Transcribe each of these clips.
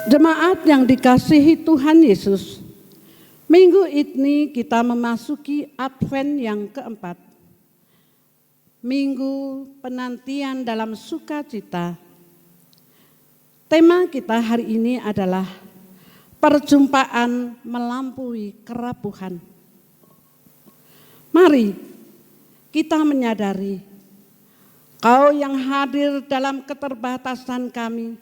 Jemaat yang dikasihi Tuhan Yesus, minggu ini kita memasuki Advent yang keempat. Minggu penantian dalam sukacita. Tema kita hari ini adalah perjumpaan melampaui kerapuhan. Mari kita menyadari, Kau yang hadir dalam keterbatasan kami,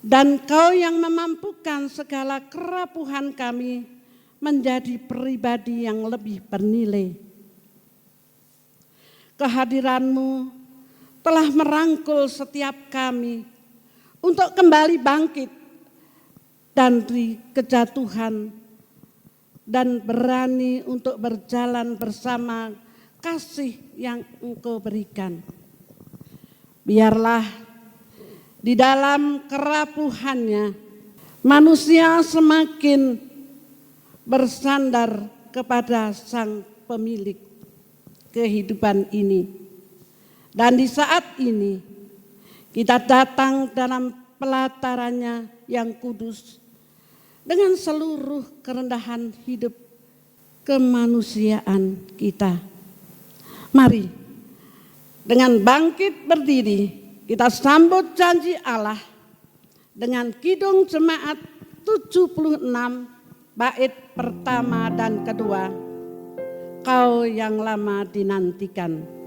dan Kau yang memampukan segala kerapuhan kami menjadi pribadi yang lebih bernilai. Kehadiran-Mu telah merangkul setiap kami untuk kembali bangkit dari kejatuhan dan berani untuk berjalan bersama kasih yang Engkau berikan. Biarlah di dalam kerapuhannya, manusia semakin bersandar kepada Sang Pemilik kehidupan ini. Dan di saat ini, kita datang dalam pelatarannya yang kudus dengan seluruh kerendahan hidup kemanusiaan kita. Mari, dengan bangkit berdiri, kita sambut janji Allah dengan kidung jemaat 76 bait pertama dan kedua. Kau yang lama dinantikan.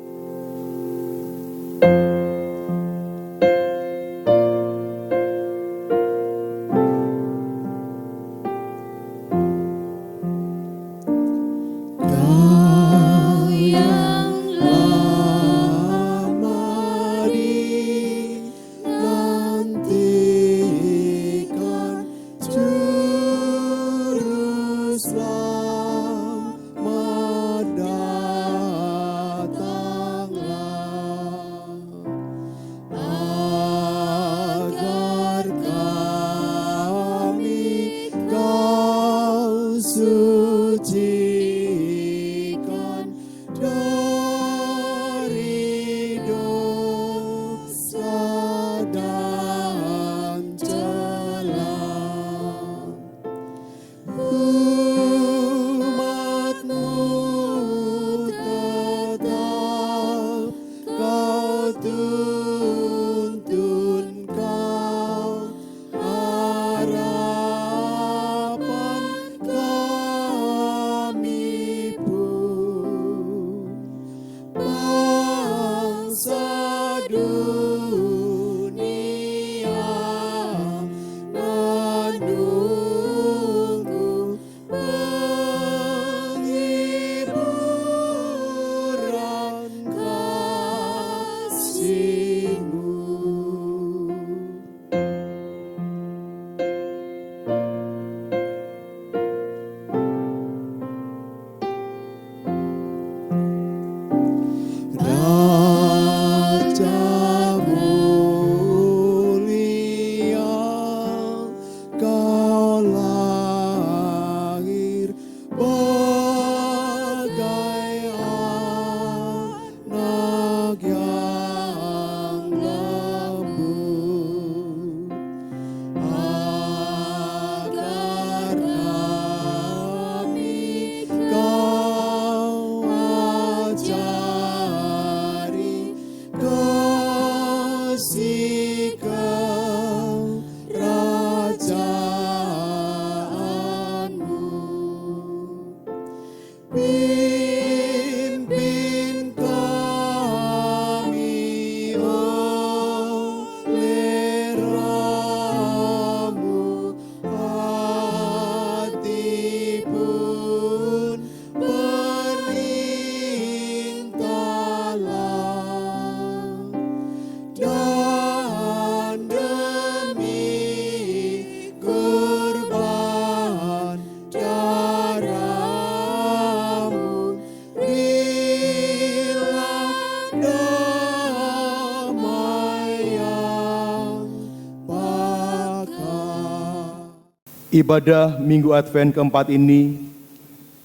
Ibadah Minggu Advent keempat ini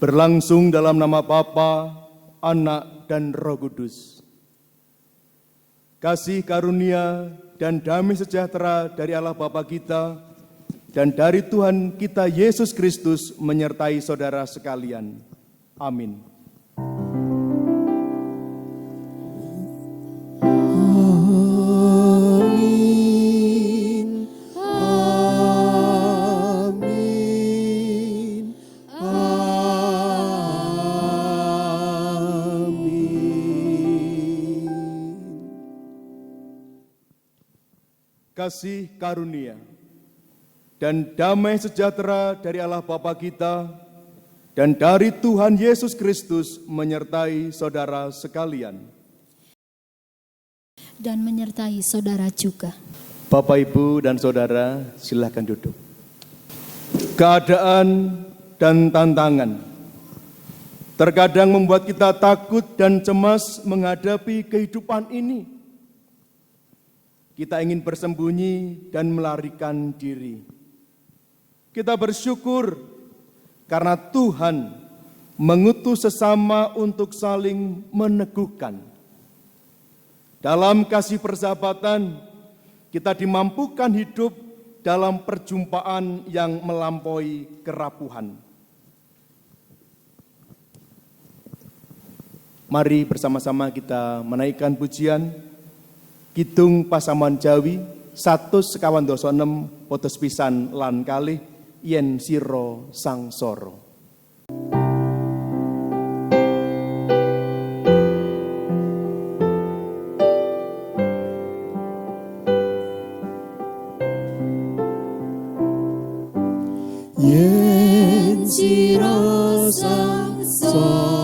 berlangsung dalam nama Bapa, Anak, dan Roh Kudus. Kasih karunia dan damai sejahtera dari Allah Bapa kita dan dari Tuhan kita Yesus Kristus menyertai saudara sekalian. Amin. Kasih karunia dan damai sejahtera dari Allah Bapa kita dan dari Tuhan Yesus Kristus menyertai saudara sekalian. Dan menyertai saudara juga. Bapak, Ibu, dan saudara, silakan duduk. Keadaan dan tantangan terkadang membuat kita takut dan cemas menghadapi kehidupan ini. Kita ingin bersembunyi dan melarikan diri. Kita bersyukur karena Tuhan mengutus sesama untuk saling meneguhkan. Dalam kasih persahabatan, kita dimampukan hidup dalam perjumpaan yang melampaui kerapuhan. Mari bersama-sama kita menaikkan pujian Kidung Pasamuan Jawi 126 podos pisan lan kalih yen sira sangsara. Yen sira sangsara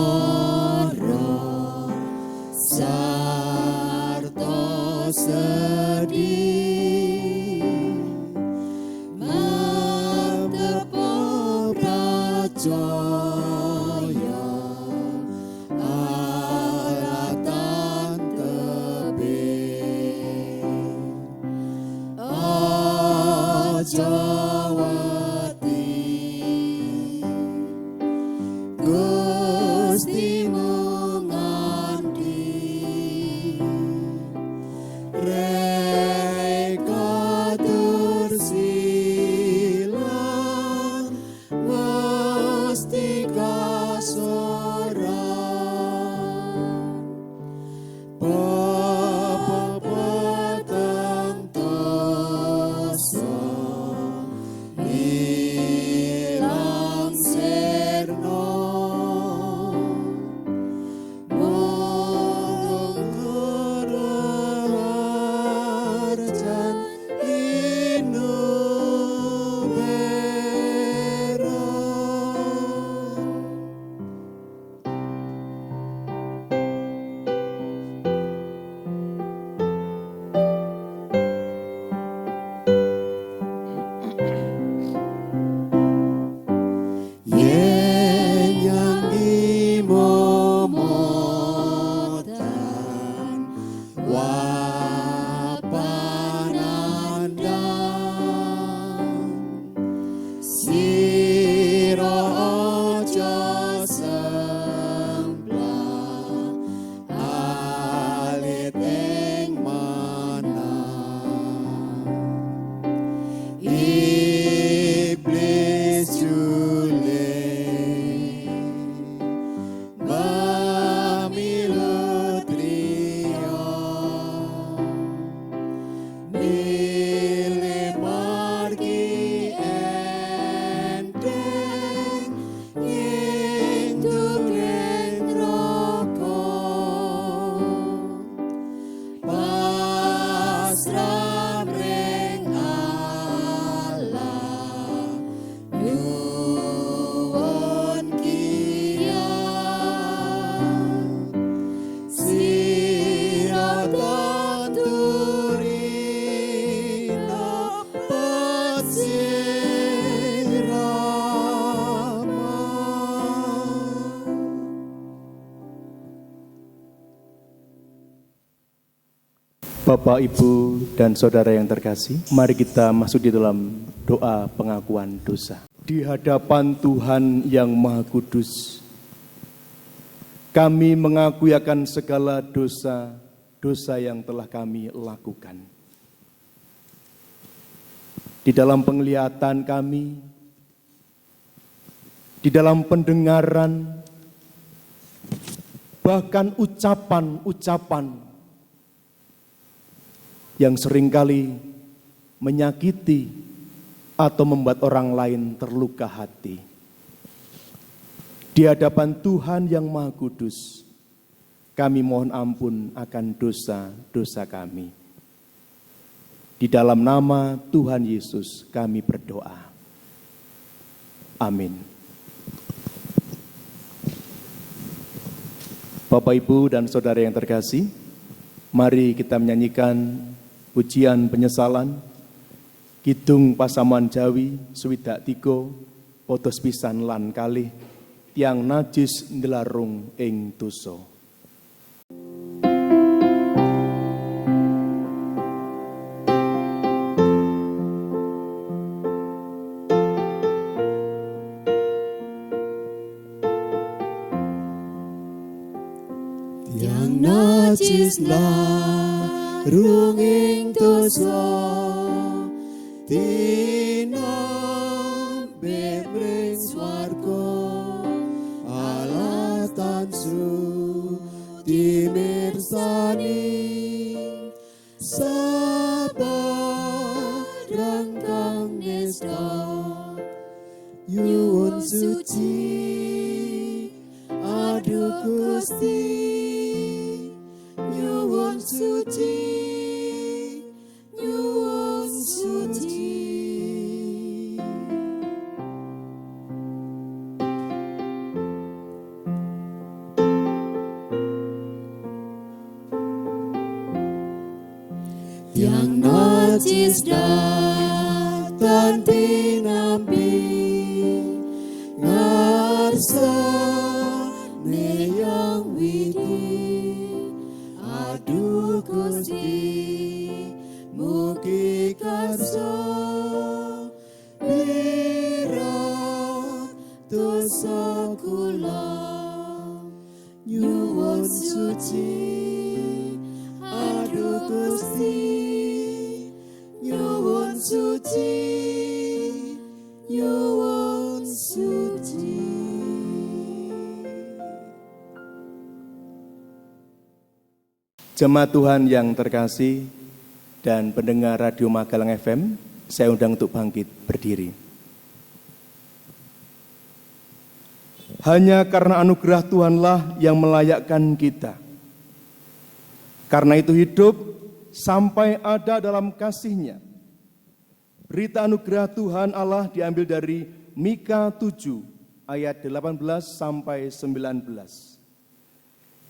sedih mentepo pracaya aratan tebih aja wedi Gusti Bapak, Ibu, dan saudara yang terkasih, mari kita masuk di dalam doa pengakuan dosa. Di hadapan Tuhan yang Maha Kudus, kami mengakui akan segala dosa-dosa yang telah kami lakukan. di dalam penglihatan kami, di dalam pendengaran, bahkan ucapan-ucapan yang seringkali menyakiti atau membuat orang lain terluka hati. Di hadapan Tuhan yang Maha Kudus, kami mohon ampun akan dosa-dosa kami. Di dalam nama Tuhan Yesus kami berdoa. Amin. Bapak, Ibu, dan Saudara yang terkasih, mari kita menyanyikan pujian penyesalan, Kidung Pasaman Jawi, swidak 3, podos pisan lan kalih, tiang najis ndelarung ing dosa. Tiang najis ndelarung ing dosa, tinambe mring swarga, Allah tansu dimirsani, sabarang kang nesta, nyuwun suci, aduh Gusti, nyuwun suci, nyuwun suci. Tiang najis datang tinampi, ngarsa yang widi, aduh Gusti, mugi karso, pira dosa kula, nyuwun suci, aduh Gusti, nyuwun suci, nyuwun suci. Jemaat Tuhan yang terkasih dan pendengar Radio Magelang FM, saya undang untuk bangkit berdiri. Hanya karena anugerah Tuhanlah yang melayakkan kita. Karena itu hidup sampai ada dalam kasih-Nya. Berita anugerah Tuhan Allah diambil dari Mika 7 ayat 18 sampai 19.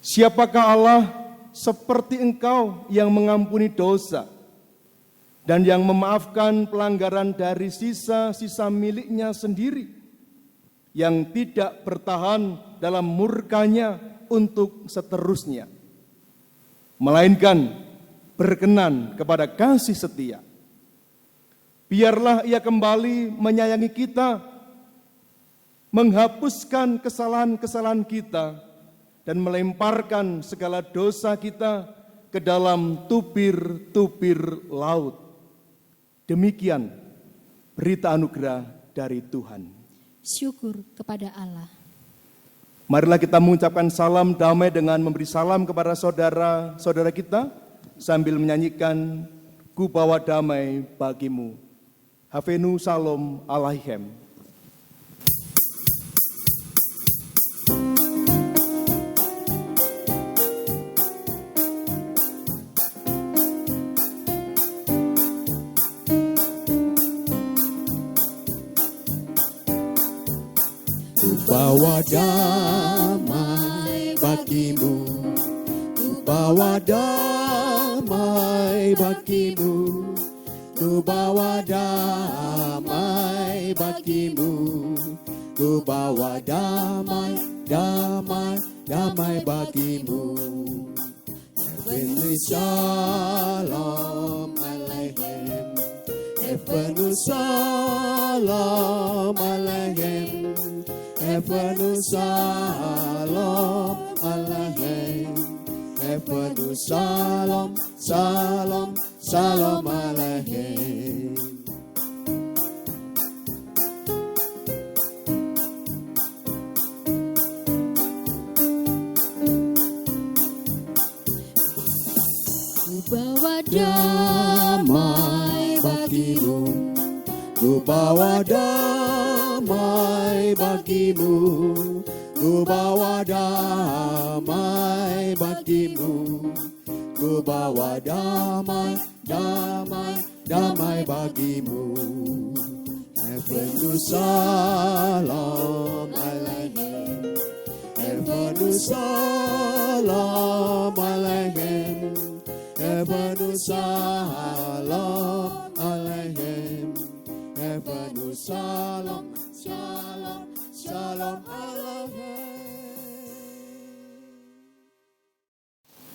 Siapakah Allah seperti Engkau yang mengampuni dosa dan yang memaafkan pelanggaran dari sisa-sisa miliknya sendiri, yang tidak bertahan dalam murkanya untuk seterusnya, melainkan berkenan kepada kasih setia. Biarlah Ia kembali menyayangi kita, menghapuskan kesalahan-kesalahan kita, dan melemparkan segala dosa kita ke dalam tubir-tubir laut. Demikian berita anugerah dari Tuhan. Syukur kepada Allah. Marilah kita mengucapkan salam damai dengan memberi salam kepada saudara-saudara kita sambil menyanyikan Ku bawa damai bagimu. Havenu Salom Alaihim. Bawa damai bagimu, ku bawa damai bagimu, ku bawa damai bagimu, ku bawa damai, damai, damai bagimu. Heavenly Shalom Aleichem, Heavenly Shalom Aleichem, Heavenly Shalom Aleichem, Heavenly Shalom, Shalom, Shalom Aleichem. damai bagimu, ku bawa damai bagimu, ku bawa damai bagimu, ku bawa damai, damai, damai bagimu. Heavenly salam alaikum, Heavenly salam alaikum, Heavenly salam alaikum, Heavenly salam, salam, salam alaikum.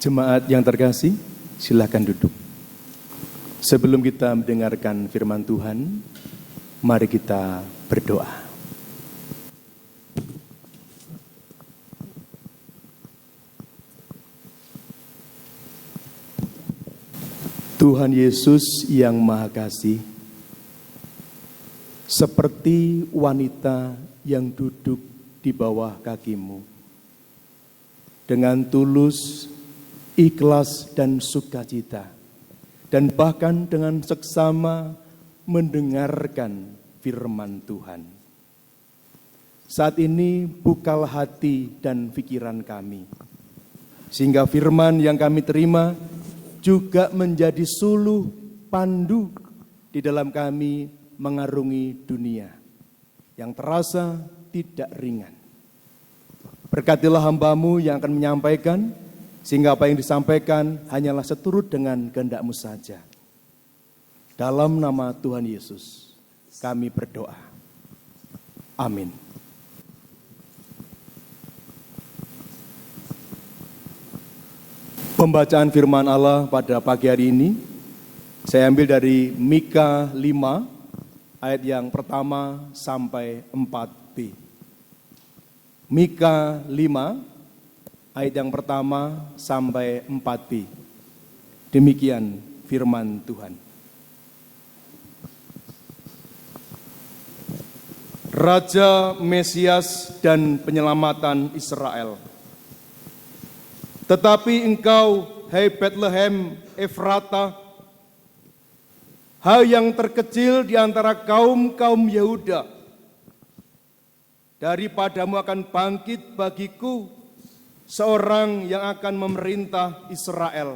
Jemaat yang terkasih, silakan duduk. Sebelum kita mendengarkan firman Tuhan, mari kita berdoa. Tuhan Yesus yang Maha Kasih, seperti wanita yang duduk di bawah kaki-Mu, dengan tulus, ikhlas dan sukacita, dan bahkan dengan seksama mendengarkan firman Tuhan. Saat ini bukalah hati dan pikiran kami, sehingga firman yang kami terima juga menjadi suluh pandu di dalam kami mengarungi dunia yang terasa tidak ringan. Berkatilah hamba-Mu yang akan menyampaikan, sehingga apa yang disampaikan hanyalah seturut dengan kehendak-Mu saja. Dalam nama Tuhan Yesus, kami berdoa. Amin. Pembacaan firman Allah pada pagi hari ini, saya ambil dari Mika 5, ayat yang pertama sampai 4b. Mika 5, ayat yang pertama sampai 4b. Demikian firman Tuhan. Raja Mesias dan penyelamatan Israel. Tetapi engkau, hai Bethlehem Efrata, hai yang terkecil di antara kaum-kaum Yehuda, daripadamu akan bangkit bagiku seorang yang akan memerintah Israel,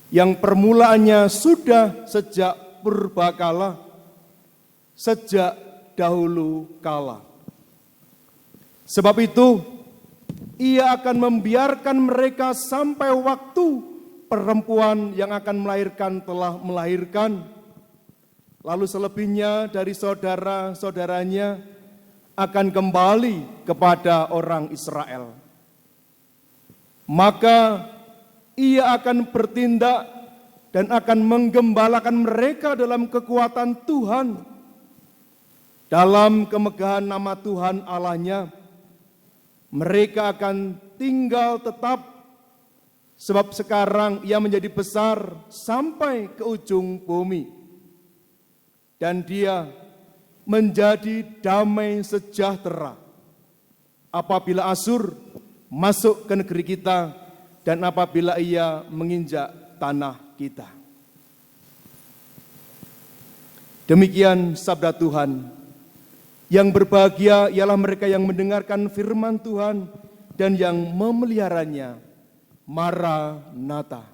yang permulaannya sudah sejak purbakala, sejak dahulu kala. Sebab itu, Ia akan membiarkan mereka sampai waktu perempuan yang akan melahirkan telah melahirkan. Lalu selebihnya dari saudara-saudaranya akan kembali kepada orang Israel. Maka Ia akan bertindak dan akan menggembalakan mereka dalam kekuatan Tuhan, dalam kemegahan nama Tuhan Allahnya. Mereka akan tinggal tetap, sebab sekarang Ia menjadi besar sampai ke ujung bumi. Dan Dia menjadi damai sejahtera apabila Asyur masuk ke negeri kita dan apabila ia menginjak tanah kita. Demikian sabda Tuhan. Yang berbahagia ialah mereka yang mendengarkan firman Tuhan dan yang memeliharanya. Maranatha.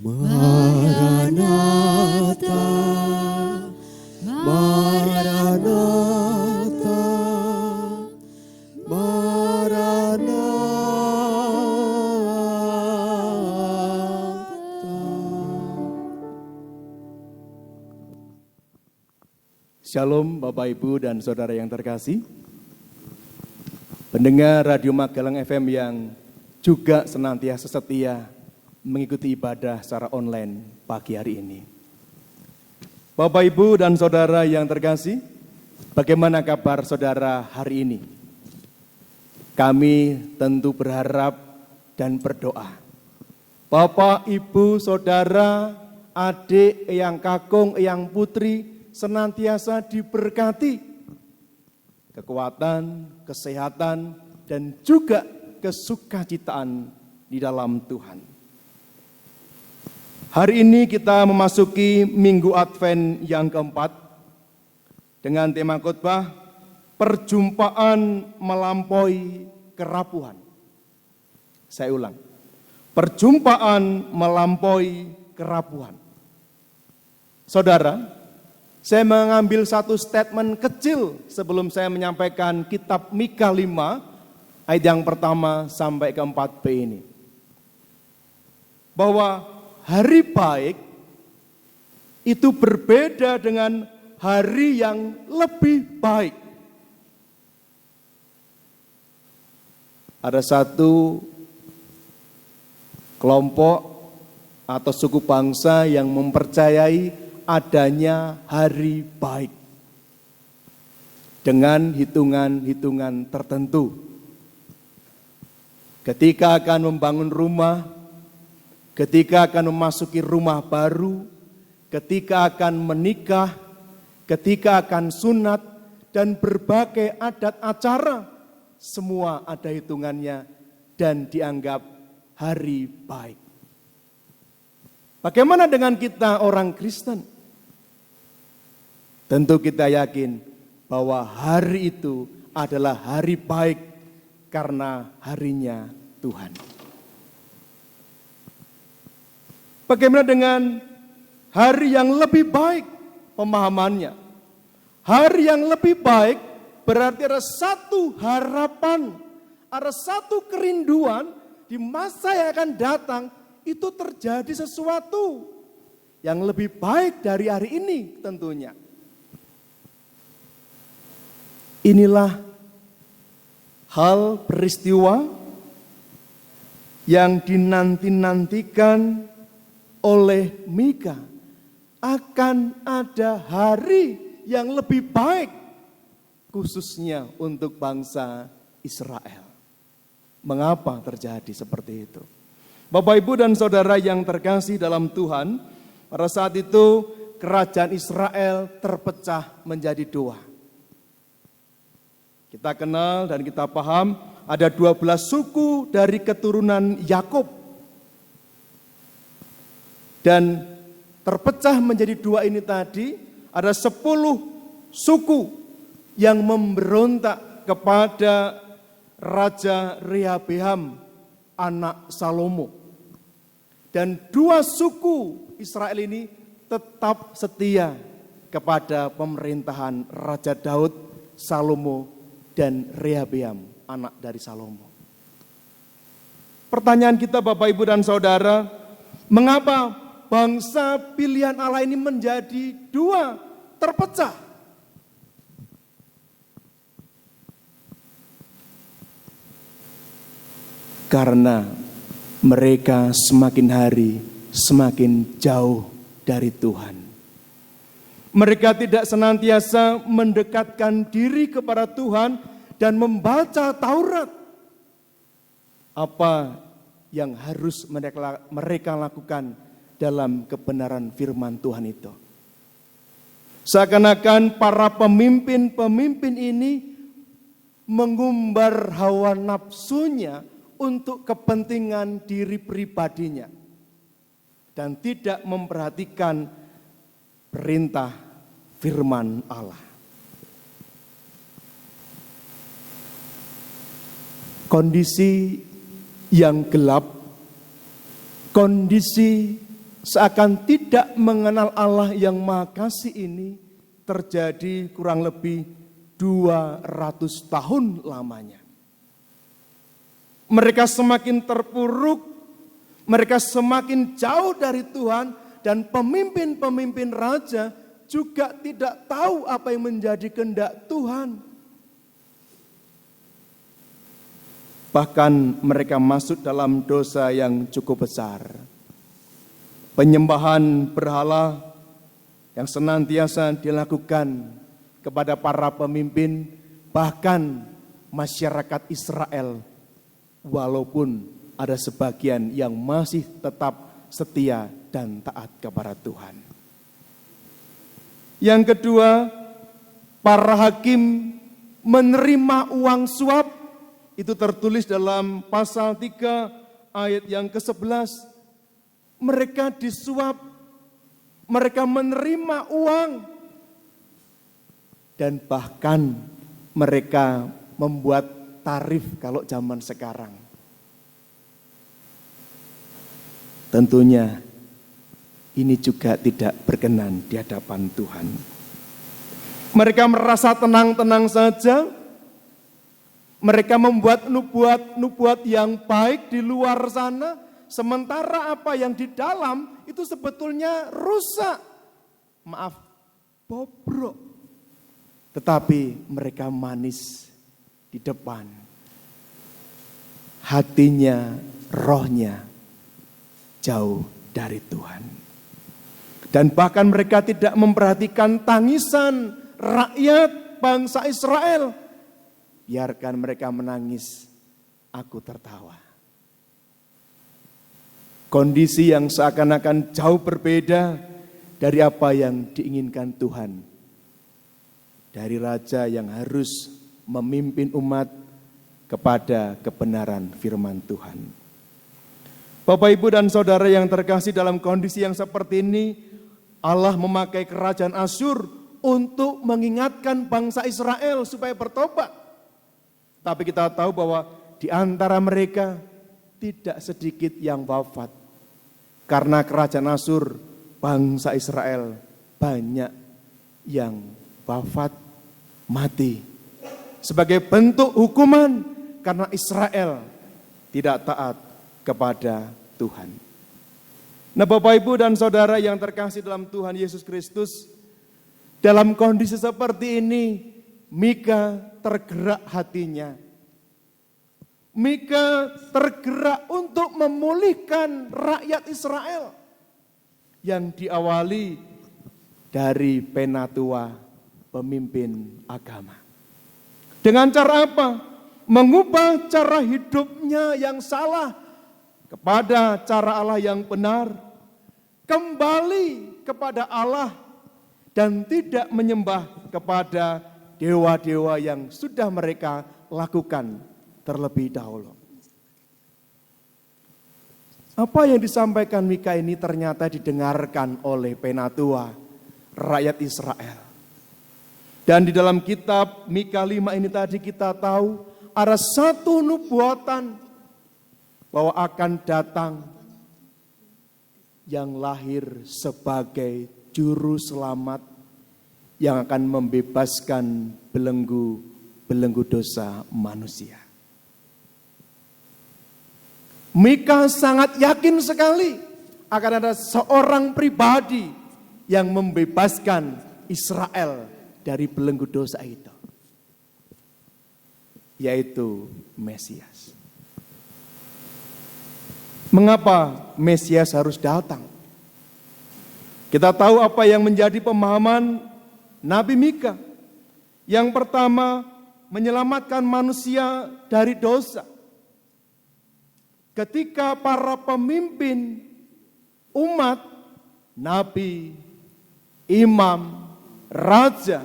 Maranatha, Maranatha, Maranatha. Shalom Bapak Ibu dan Saudara yang terkasih. Pendengar Radio Magelang FM yang juga senantiasa setia mengikuti ibadah secara online pagi hari ini. Bapak Ibu dan Saudara yang terkasih, bagaimana kabar saudara hari ini? Kami tentu berharap dan berdoa. Bapak, Ibu, Saudara, adik, eyang kakung, eyang putri, senantiasa diberkati kekuatan, kesehatan, dan juga kesukacitaan di dalam Tuhan. Hari ini kita memasuki Minggu Advent yang keempat dengan tema khotbah perjumpaan melampaui kerapuhan. Saya ulang, perjumpaan melampaui kerapuhan. Saudara, saya mengambil satu statement kecil sebelum saya menyampaikan kitab Mika 5 ayat yang pertama sampai ke 4b ini. Bahwa hari baik itu berbeda dengan hari yang lebih baik. Ada satu kelompok atau suku bangsa yang mempercayai adanya hari baik dengan hitungan-hitungan tertentu. Ketika akan membangun rumah, ketika akan memasuki rumah baru, ketika akan menikah, ketika akan sunat, dan berbagai adat acara, semua ada hitungannya dan dianggap hari baik. Bagaimana dengan kita orang Kristen? Tentu kita yakin bahwa hari itu adalah hari baik karena harinya Tuhan. Bagaimana dengan hari yang lebih baik pemahamannya? Hari yang lebih baik berarti ada satu harapan, ada satu kerinduan di masa yang akan datang itu terjadi sesuatu yang lebih baik dari hari ini tentunya. Inilah hal peristiwa yang dinanti-nantikan oleh Mika, akan ada hari yang lebih baik khususnya untuk bangsa Israel. Mengapa terjadi seperti itu? Bapak, Ibu, dan saudara yang terkasih dalam Tuhan, pada saat itu kerajaan Israel terpecah menjadi dua. Kita kenal dan kita paham ada 12 suku dari keturunan Yakub. Dan terpecah menjadi dua ini tadi, ada 10 suku yang memberontak kepada Raja Rehabeam, anak Salomo. Dan 2 suku Israel ini tetap setia kepada pemerintahan Raja Daud, Salomo, dan Rehabeam, anak dari Salomo. Pertanyaan kita Bapak, Ibu, dan saudara, mengapa bangsa pilihan Allah ini menjadi dua, terpecah? Karena mereka semakin hari semakin jauh dari Tuhan. Mereka tidak senantiasa mendekatkan diri kepada Tuhan dan membaca Taurat. Apa yang harus mereka lakukan dalam kebenaran firman Tuhan itu? Seakan-akan para pemimpin-pemimpin ini mengumbar hawa nafsunya untuk kepentingan diri pribadinya dan tidak memperhatikan perintah firman Allah. Kondisi yang gelap, kondisi seakan tidak mengenal Allah yang Maha Kasih ini terjadi kurang lebih 200 tahun lamanya. Mereka semakin terpuruk, mereka semakin jauh dari Tuhan, dan pemimpin-pemimpin raja juga tidak tahu apa yang menjadi kehendak Tuhan. Bahkan mereka masuk dalam dosa yang cukup besar. Penyembahan berhala yang senantiasa dilakukan kepada para pemimpin, bahkan masyarakat Israel, walaupun ada sebagian yang masih tetap setia dan taat kepada Tuhan. Yang kedua, para hakim menerima uang suap. Itu tertulis dalam pasal 3 ayat yang ke-11, mereka disuap, mereka menerima uang, dan bahkan mereka membuat tarif kalau zaman sekarang. Tentunya ini juga tidak berkenan di hadapan Tuhan. Mereka merasa tenang-tenang saja. Mereka membuat nubuat yang baik di luar sana, sementara apa yang di dalam itu sebetulnya rusak. Maaf, bobrok. Tetapi mereka manis di depan. Hatinya, rohnya jauh dari Tuhan. Dan bahkan mereka tidak memperhatikan tangisan rakyat bangsa Israel. Biarkan mereka menangis, aku tertawa. Kondisi yang seakan-akan jauh berbeda dari apa yang diinginkan Tuhan. Dari raja yang harus memimpin umat kepada kebenaran firman Tuhan. Bapak, Ibu, dan Saudara yang terkasih, dalam kondisi yang seperti ini, Allah memakai kerajaan Asyur untuk mengingatkan bangsa Israel supaya bertobat. Tapi kita tahu bahwa di antara mereka tidak sedikit yang wafat. Karena kerajaan Asyur, bangsa Israel banyak yang wafat, mati. Sebagai bentuk hukuman karena Israel tidak taat kepada Tuhan. Nah, Bapak, Ibu, dan Saudara yang terkasih dalam Tuhan Yesus Kristus, dalam kondisi seperti ini, Mika tergerak hatinya. Mika tergerak untuk memulihkan rakyat Israel yang diawali dari penatua, pemimpin agama. Dengan cara apa? Mengubah cara hidupnya yang salah kepada cara Allah yang benar. Kembali kepada Allah dan tidak menyembah kepada dewa-dewa yang sudah mereka lakukan terlebih dahulu. Apa yang disampaikan Mika ini ternyata didengarkan oleh penatua rakyat Israel. Dan di dalam kitab Mika 5 ini tadi kita tahu ada satu nubuatan bahwa akan datang yang lahir sebagai juru selamat yang akan membebaskan belenggu dosa manusia. Mika sangat yakin sekali akan ada seorang pribadi yang membebaskan Israel dari belenggu dosa itu, yaitu Mesias. Mengapa Mesias harus datang? Kita tahu apa yang menjadi pemahaman Nabi Mika. Yang pertama, menyelamatkan manusia dari dosa. Ketika para pemimpin umat, nabi, imam, raja,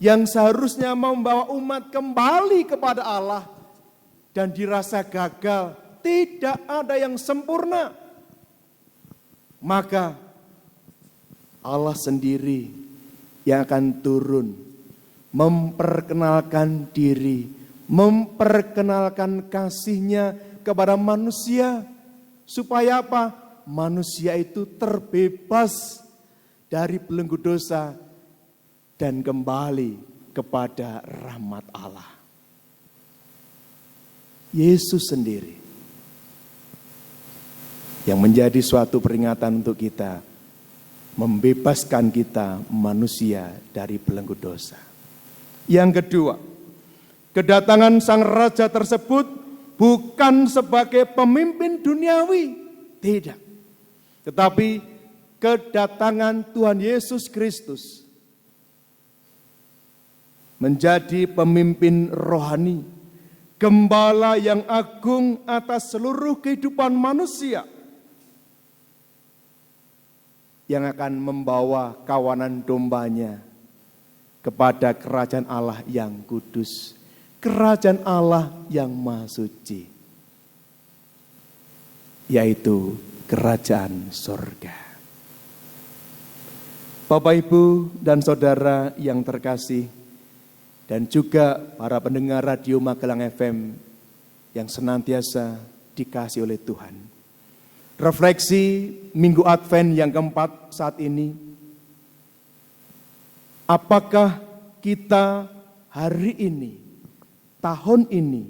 yang seharusnya membawa umat kembali kepada Allah dan dirasa gagal, tidak ada yang sempurna. Maka Allah sendiri yang akan turun, memperkenalkan diri, memperkenalkan kasih-Nya kepada manusia. Supaya apa? Manusia itu terbebas dari belenggu dosa dan kembali kepada rahmat Allah. Yesus sendiri yang menjadi suatu peringatan untuk kita, membebaskan kita manusia dari belenggu dosa. Yang kedua, kedatangan sang raja tersebut bukan sebagai pemimpin duniawi, tidak. Tetapi kedatangan Tuhan Yesus Kristus menjadi pemimpin rohani, gembala yang agung atas seluruh kehidupan manusia, yang akan membawa kawanan dombanya kepada kerajaan Allah yang kudus, kerajaan Allah yang maha suci. yaitu kerajaan sorga. Bapak, Ibu, dan Saudara yang terkasih, dan juga para pendengar Radio Magelang FM yang senantiasa dikasihi oleh Tuhan. Refleksi Minggu Advent yang keempat saat ini, apakah kita hari ini, tahun ini,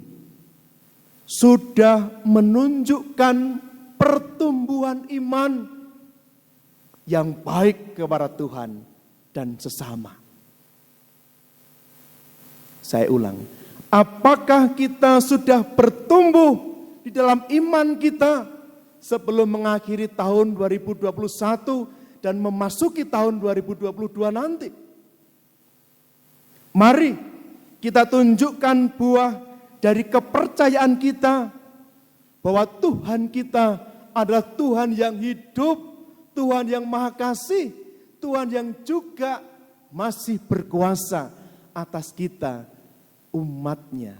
sudah menunjukkan pertumbuhan iman yang baik kepada Tuhan dan sesama? Saya ulang, apakah kita sudah bertumbuh di dalam iman kita sebelum mengakhiri tahun 2021 dan memasuki tahun 2022 nanti? Mari kita tunjukkan buah dari kepercayaan kita bahwa Tuhan kita adalah Tuhan yang hidup, Tuhan yang maha kasih, Tuhan yang juga masih berkuasa atas kita, umatnya,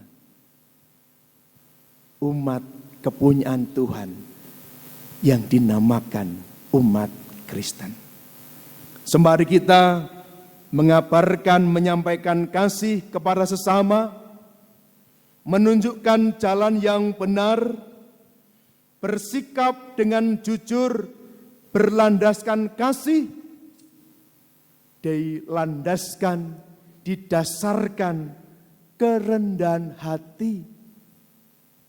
umat kepunyaan Tuhan yang dinamakan umat Kristen. Sembari kita mengabarkan, menyampaikan kasih kepada sesama, menunjukkan jalan yang benar, bersikap dengan jujur, berlandaskan kasih, dilandaskan, didasarkan kerendahan hati,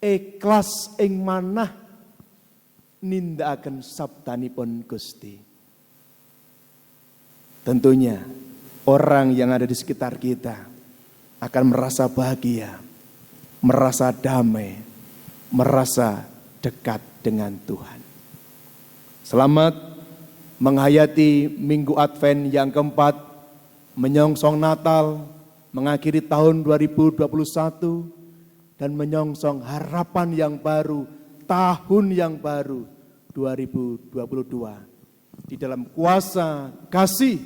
ikhlas ing manah nindakaken sabdanipun Gusti. Tentunya orang yang ada di sekitar kita akan merasa bahagia, merasa damai, merasa dekat dengan Tuhan. Selamat menghayati Minggu Advent yang keempat, menyongsong Natal, mengakhiri tahun 2021, dan menyongsong harapan yang baru, tahun yang baru 2022. Di dalam kuasa kasih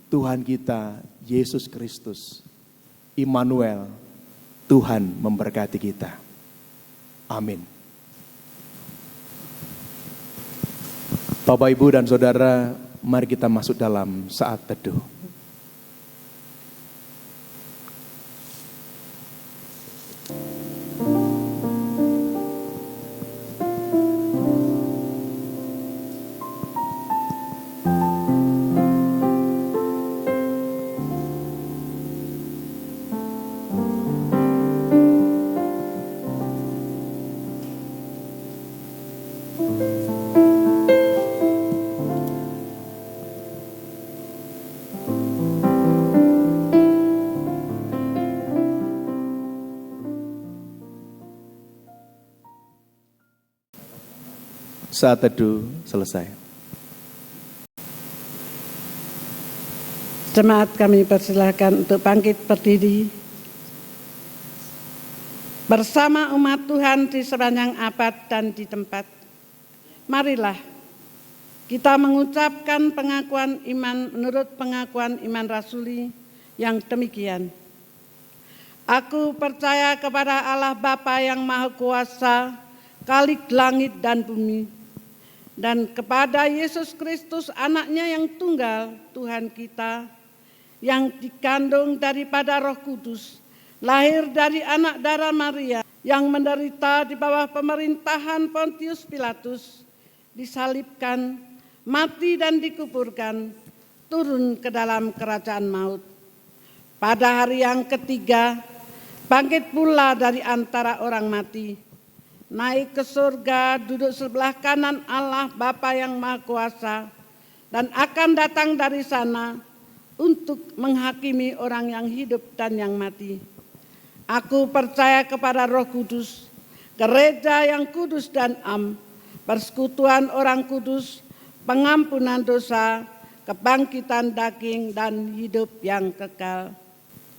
Tuhan kita, Yesus Kristus, Immanuel, Tuhan memberkati kita. Amin. Bapak, Ibu, dan Saudara, mari kita masuk dalam saat teduh. Saat teduh selesai. Jemaat kami persilahkan untuk bangkit berdiri. Bersama umat Tuhan di sepanjang abad dan di tempat, marilah kita mengucapkan pengakuan iman menurut pengakuan iman rasuli yang demikian. Aku percaya kepada Allah Bapa yang Maha Kuasa, Khalik langit dan bumi, dan kepada Yesus Kristus anaknya yang tunggal, Tuhan kita, yang dikandung daripada Roh Kudus, lahir dari anak darah Maria, yang menderita di bawah pemerintahan Pontius Pilatus, disalibkan, mati dan dikuburkan, turun ke dalam kerajaan maut. Pada hari yang ketiga, bangkit pula dari antara orang mati, naik ke surga, duduk sebelah kanan Allah Bapa yang Maha Kuasa, dan akan datang dari sana untuk menghakimi orang yang hidup dan yang mati. Aku percaya kepada Roh Kudus, gereja yang kudus dan am, persekutuan orang kudus, pengampunan dosa, kebangkitan daging, dan hidup yang kekal.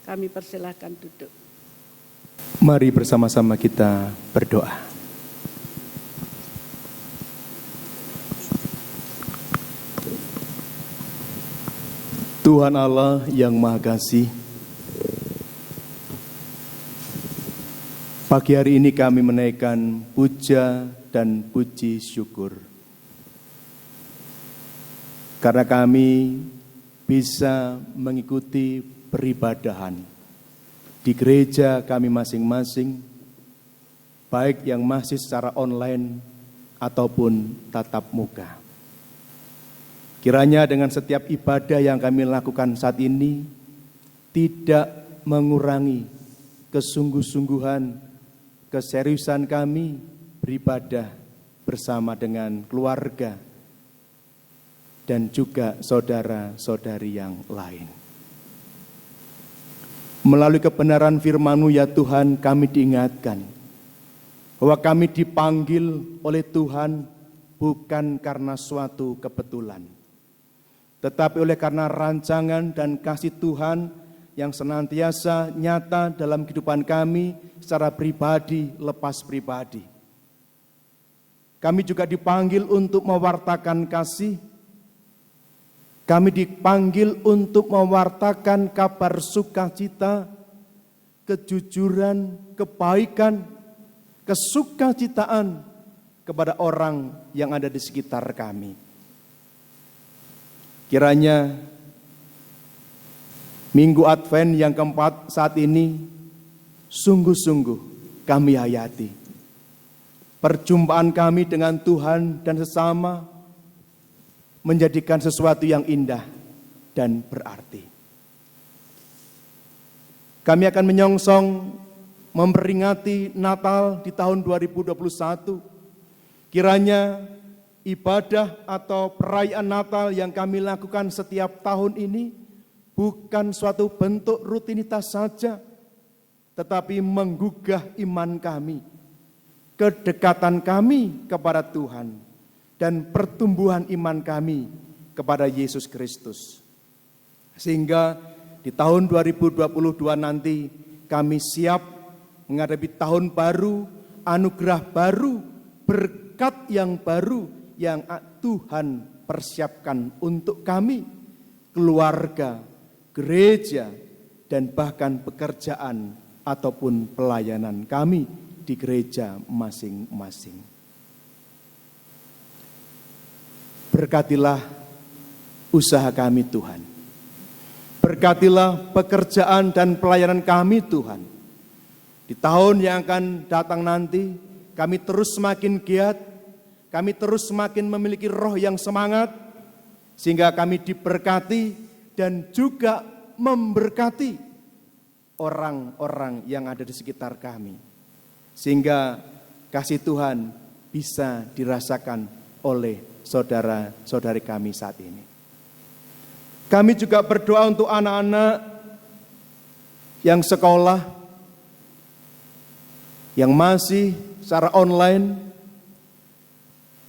Kami persilahkan duduk. Mari bersama-sama kita berdoa. Tuhan Allah yang Maha Kasih, pagi hari ini kami menaikkan puja, dan puji syukur. Karena kami bisa mengikuti peribadahan di gereja kami masing-masing, baik yang masih secara online ataupun tatap muka. Kiranya dengan setiap ibadah yang kami lakukan saat ini tidak mengurangi kesungguh-sungguhan, keseriusan kami beribadah bersama dengan keluarga dan juga saudara-saudari yang lain. Melalui kebenaran firman-Mu ya Tuhan, kami diingatkan bahwa kami dipanggil oleh Tuhan bukan karena suatu kebetulan, tetapi oleh karena rancangan dan kasih Tuhan yang senantiasa nyata dalam kehidupan kami secara pribadi lepas pribadi. Kami juga dipanggil untuk mewartakan kasih. Kami dipanggil untuk mewartakan kabar sukacita, kejujuran, kebaikan, kesukacitaan kepada orang yang ada di sekitar kami. Kiranya Minggu Advent yang keempat saat ini sungguh-sungguh kami hayati. Perjumpaan kami dengan Tuhan dan sesama menjadikan sesuatu yang indah dan berarti. Kami akan menyongsong memperingati Natal di tahun 2021. Kiranya ibadah atau perayaan Natal yang kami lakukan setiap tahun ini bukan suatu bentuk rutinitas saja, tetapi menggugah iman kami, kedekatan kami kepada Tuhan, dan pertumbuhan iman kami kepada Yesus Kristus. Sehingga di tahun 2022 nanti kami siap menghadapi tahun baru, anugerah baru, berkat yang baru yang Tuhan persiapkan untuk kami, keluarga, gereja, dan bahkan pekerjaan ataupun pelayanan kami di gereja masing-masing. Berkatilah usaha kami Tuhan. Berkatilah pekerjaan dan pelayanan kami Tuhan. Di tahun yang akan datang nanti, kami terus semakin giat, kami terus semakin memiliki roh yang semangat, sehingga kami diberkati dan juga memberkati orang-orang yang ada di sekitar kami. Sehingga kasih Tuhan bisa dirasakan oleh saudara-saudari kami saat ini. Kami juga berdoa untuk anak-anak yang sekolah, yang masih secara online,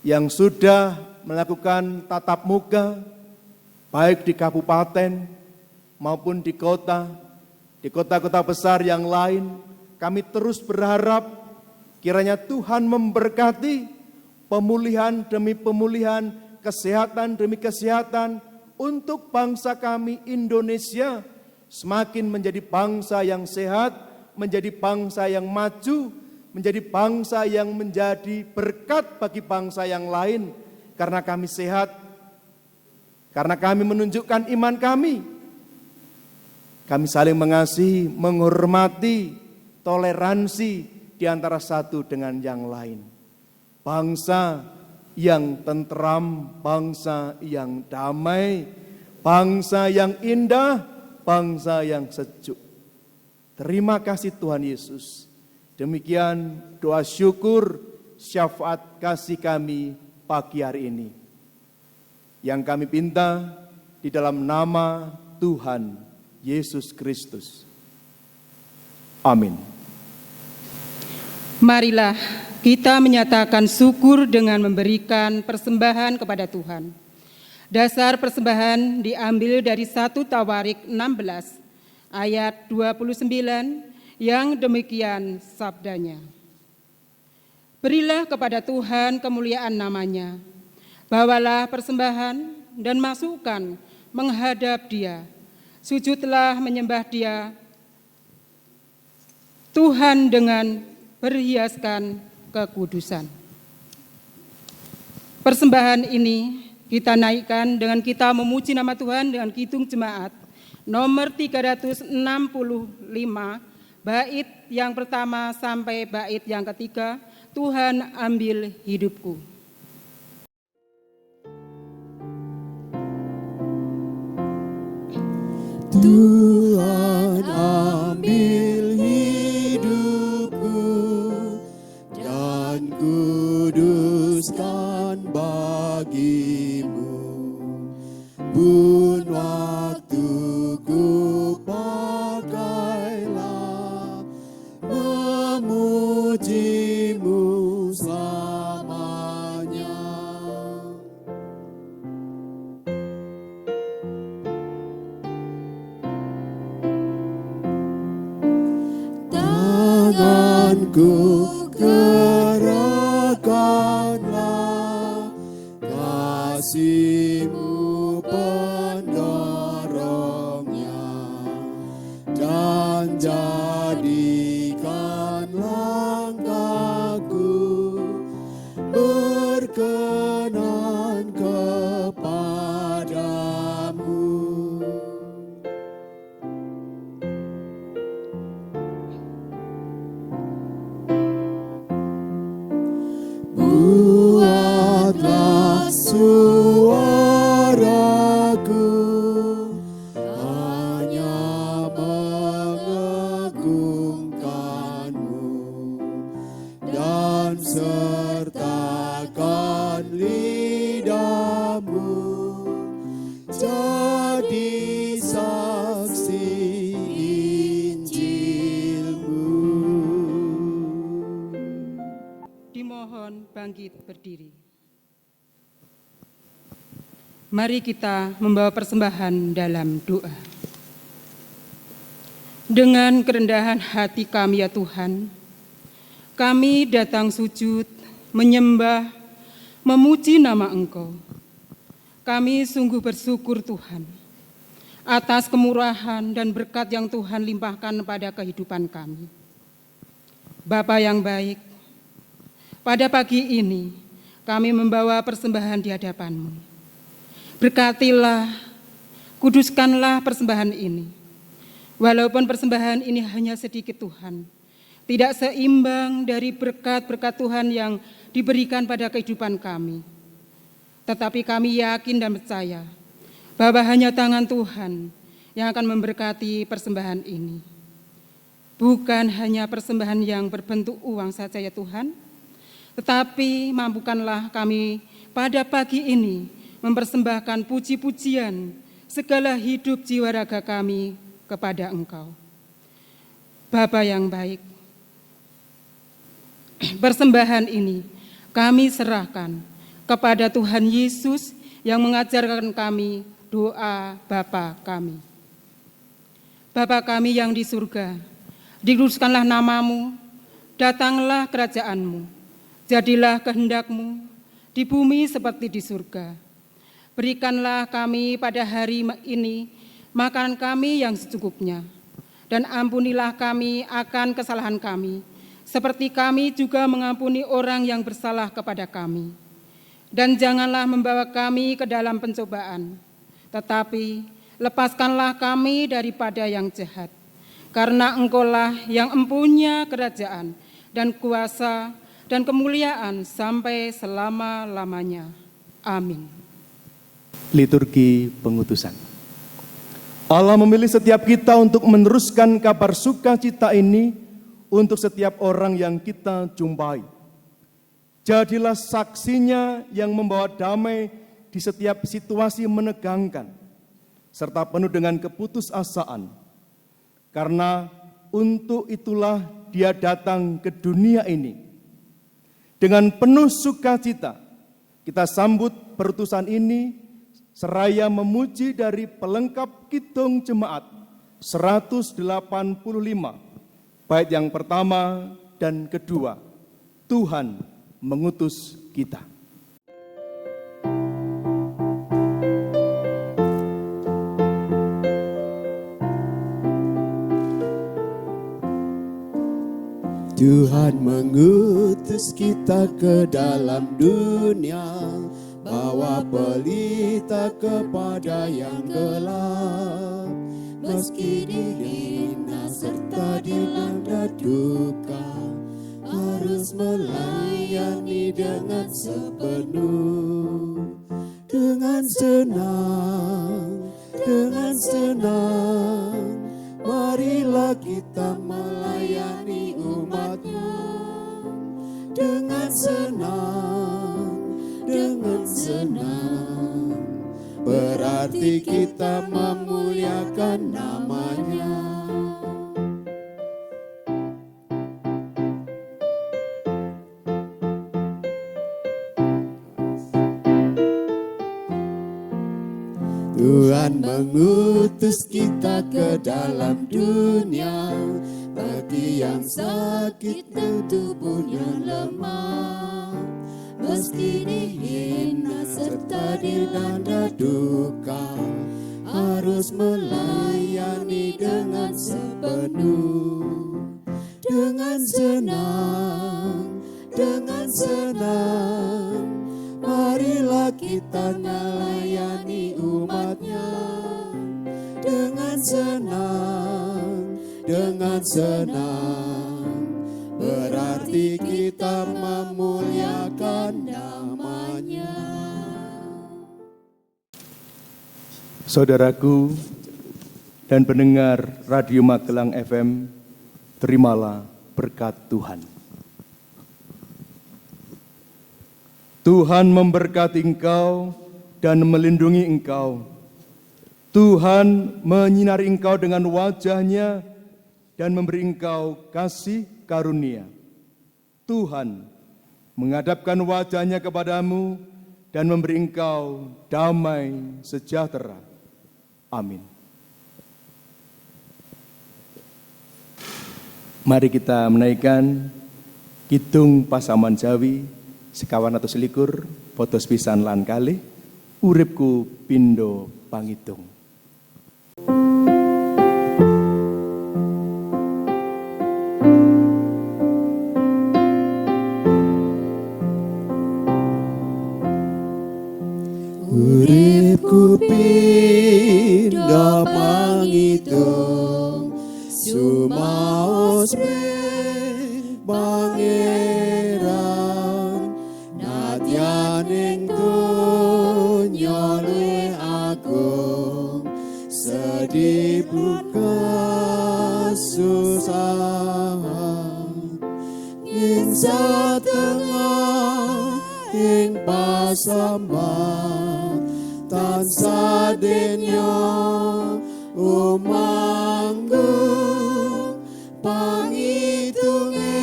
yang sudah melakukan tatap muka, baik di kabupaten maupun di kota-kota besar yang lain. Kami terus berharap kiranya Tuhan memberkati pemulihan demi pemulihan, kesehatan demi kesehatan untuk bangsa kami Indonesia semakin menjadi bangsa yang sehat, menjadi bangsa yang maju, menjadi bangsa yang menjadi berkat bagi bangsa yang lain. Karena kami sehat, karena kami menunjukkan iman kami. Kami saling mengasihi, menghormati, toleransi di antara satu dengan yang lain. Bangsa yang tentram, bangsa yang damai, bangsa yang indah, bangsa yang sejuk. Terima kasih Tuhan Yesus. Demikian doa syukur, syafaat kasih kami pagi hari ini, yang kami pinta di dalam nama Tuhan Yesus Kristus. Amin. Marilah kita menyatakan syukur dengan memberikan persembahan kepada Tuhan. Dasar persembahan diambil dari 1 Tawarik 16 ayat 29 yang demikian sabdanya. Berilah kepada Tuhan kemuliaan namanya, bawalah persembahan dan masukkan menghadap Dia, sujudlah menyembah Dia, Tuhan dengan berhiaskan kekudusan. Persembahan ini kita naikkan dengan kita memuji nama Tuhan dengan Kidung Jemaat nomor 365, bait yang pertama sampai bait yang ketiga, Tuhan ambil hidupku. Tuhan ambil hidupku dan kuduskan bagimu. Pun waktuku pakailah memujimu selamanya. Tanganku gerakkanlah, kasih-Mu pendorongnya, dan jadikan langkahku berkenan kepadamu. Buatlah suaraku hanya mengagungkan-Mu, dan sertakan lidahmu jadi saksi Injil-Mu. Dimohon bangkit berdiri. Mari kita membawa persembahan dalam doa. Dengan kerendahan hati kami ya Tuhan, kami datang sujud, menyembah, memuji nama Engkau. Kami sungguh bersyukur Tuhan atas kemurahan dan berkat yang Tuhan limpahkan pada kehidupan kami. Bapa yang baik, pada pagi ini kami membawa persembahan di hadapan-Mu. Berkatilah, kuduskanlah persembahan ini. Walaupun persembahan ini hanya sedikit Tuhan, tidak seimbang dari berkat-berkat Tuhan yang diberikan pada kehidupan kami. Tetapi kami yakin dan percaya bahwa hanya tangan Tuhan yang akan memberkati persembahan ini. Bukan hanya persembahan yang berbentuk uang saja ya Tuhan, tetapi mampukanlah kami pada pagi ini mempersembahkan puji-pujian segala hidup jiwa raga kami kepada Engkau. Bapa yang baik, persembahan ini kami serahkan kepada Tuhan Yesus yang mengajarkan kami doa Bapa kami. Bapa kami yang di surga, dikuduskanlah nama-Mu, datanglah kerajaan-Mu, jadilah kehendak-Mu di bumi seperti di surga. Berikanlah kami pada hari ini makanan kami yang secukupnya, dan ampunilah kami akan kesalahan kami, seperti kami juga mengampuni orang yang bersalah kepada kami. Dan janganlah membawa kami ke dalam pencobaan, tetapi lepaskanlah kami daripada yang jahat. Karena Engkau-lah yang empunya kerajaan dan kuasa dan kemuliaan sampai selama-lamanya. Amin. Liturgi pengutusan. Allah memilih setiap kita untuk meneruskan kabar sukacita ini untuk setiap orang yang kita jumpai. Jadilah saksinya yang membawa damai di setiap situasi menegangkan, serta penuh dengan keputusasaan. Karena untuk itulah Dia datang ke dunia ini. Dengan penuh sukacita, kita sambut perutusan ini seraya memuji dari pelengkap Kidung Jemaat 185, bait yang pertama dan kedua, Tuhan mengutus kita. Tuhan mengutus kita ke dalam dunia bawa pelita kepada yang gelap, meski dihina serta dilanda duka, harus melayani dengan sepenuh. Dengan senang, marilah kita melayani umat-Nya. Dengan senang, berarti kita memuliakan nama-Nya. Tuhan mengutus kita ke dalam dunia, bagi yang sakit dan tubuhnya lemah, meski dihina serta dilanda duka, harus melayani dengan sepenuh. Dengan senang, marilah kita melayani umat-Nya. Dengan senang, berarti kita memuliakan nama-Nya. Saudaraku dan pendengar Radio Magelang FM, terimalah berkat Tuhan. Tuhan memberkati engkau dan melindungi engkau. Tuhan menyinari engkau dengan wajah-Nya dan memberi engkau kasih karunia. Tuhan menghadapkan wajah-Nya kepadamu dan memberi engkau damai sejahtera. Amin. Mari kita menaikkan Kidung Pasaman Jawi sekawan atau selikur potos pisan lan kalih uripku pindo pangitung. Uripku pindah pangitung, sumaos Pangeran, nadyan ing donya luwih agung, sedih buka susah, ing satengah ing pasaman, tansah denya umanggung, pangitunge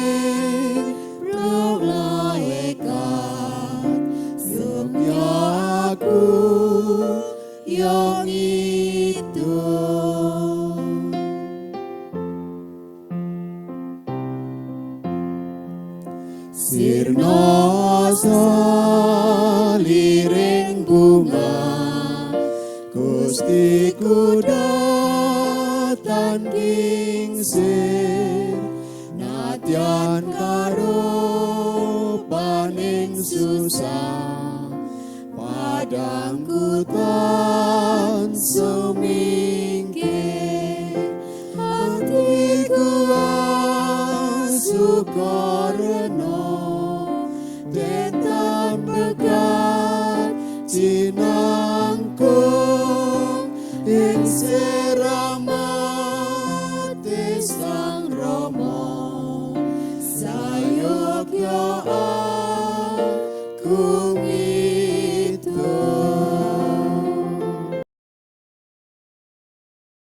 prolaikat, yumya aku yang itu. Sirna saliring bunga, Gusti kudatan kingsir, nadyan karo paning susah, padang kutan semingkir, hatiku sukarno, detan begat sinangkung, ing seramat Sang Rama.